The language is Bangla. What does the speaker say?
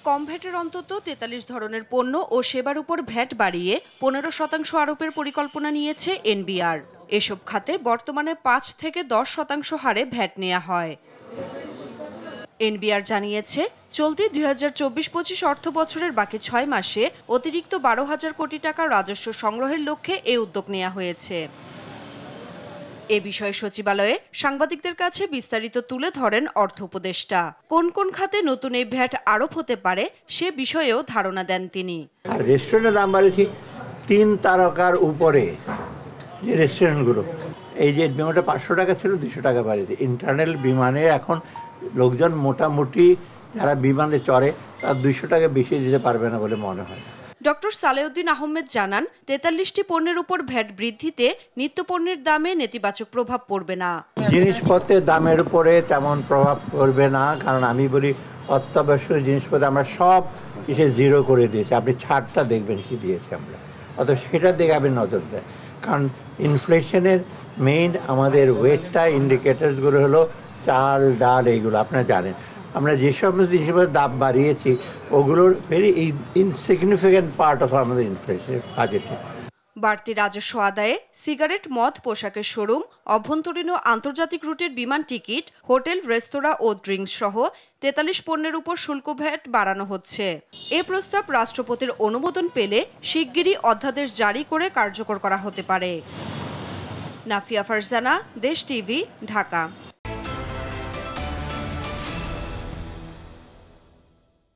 কম ভ্যাটের অন্তত ৪৩ ধরনের পণ্য ও সেবার উপর ভ্যাট বাড়িয়ে ১৫% আরোপের পরিকল্পনা নিয়েছে এনবিআর। এসব খাতে বর্তমানে ৫ থেকে ১০% হারে ভ্যাট নেওয়া হয়। এনবিআর জানিয়েছে, চলতি ২০২৪-২৫ অর্থ বছরের বাকি ৬ মাসে অতিরিক্ত ১২,০০০ কোটি টাকা রাজস্ব সংগ্রহের লক্ষ্যে এ উদ্যোগ নেওয়া হয়েছে। এ বিষয়ে সচিবালয়ে সাংবাদিকদের কাছে বিস্তারিত তুলে ধরেন অর্থ উপদেষ্টা। কোন কোন খাতে নতুন এই ভ্যাট আরোপ হতে পারে সে বিষয়েও ধারণা দেন তিনি। রেস্টুরেন্টের দাম বাড়িয়েছি ৩ তারকার উপরে যে রেস্টুরেন্টগুলো, এই যে বিমানটা ৫০০ টাকা ছিল ২০০ টাকা বাড়িয়েছে। ইন্টারনাল বিমানে এখন লোকজন মোটামুটি যারা বিমানে চড়ে তার ২০০ টাকা বেশি দিতে পারবে না বলে মনে হয়। ডক্টর সালেউদ্দিন আহমেদ জানান, ৪৩টি পণ্যের উপর ভ্যাট বৃদ্ধিতে নিত্যপণ্যের দামে নেতিবাচক প্রভাব পড়বে না। জিনিসপত্রের দামের উপরে তেমন প্রভাব পড়বে না, কারণ আমি বলি অত্যাবশ্যক জিনিসপত্র আমরা সব কিছু জিরো করে দিয়েছি। আপনি ছাড়টা দেখবেন কি দিয়েছি আমরা, অত সেটার দিকে আপনি নজর দেন। কারণ ইনফ্লেশনের মেইন আমাদের ওয়েটটা ইন্ডিকেটার্সগুলো হলো চাল, ডাল, এইগুলো আপনারা জানেন। আমরা যে সমস্ত জিনিসপত্রের দাম বাড়িয়েছি ওগুলোর ভেরি ইনসিগনিফিক্যান্ট পার্ট অফ আমাদের ইনফ্লেশনের বাজেটে। বাড়তি রাজস্ব আদায়ে সিগারেট, মদ, পোশাকের শোরুম, অভ্যন্তরীণ ও আন্তর্জাতিক রুটের বিমান টিকিট, হোটেল, রেস্তোরাঁ ও ড্রিঙ্কস সহ ৪৩ পণ্যের উপর শুল্ক ভ্যাট বাড়ানো হচ্ছে। এ প্রস্তাব রাষ্ট্রপতির অনুমোদন পেলে শিগগিরই অধ্যাদেশ জারি করে কার্যকর করা হতে পারে। নাফিয়া ফারজানা, দেশ টিভি, ঢাকা।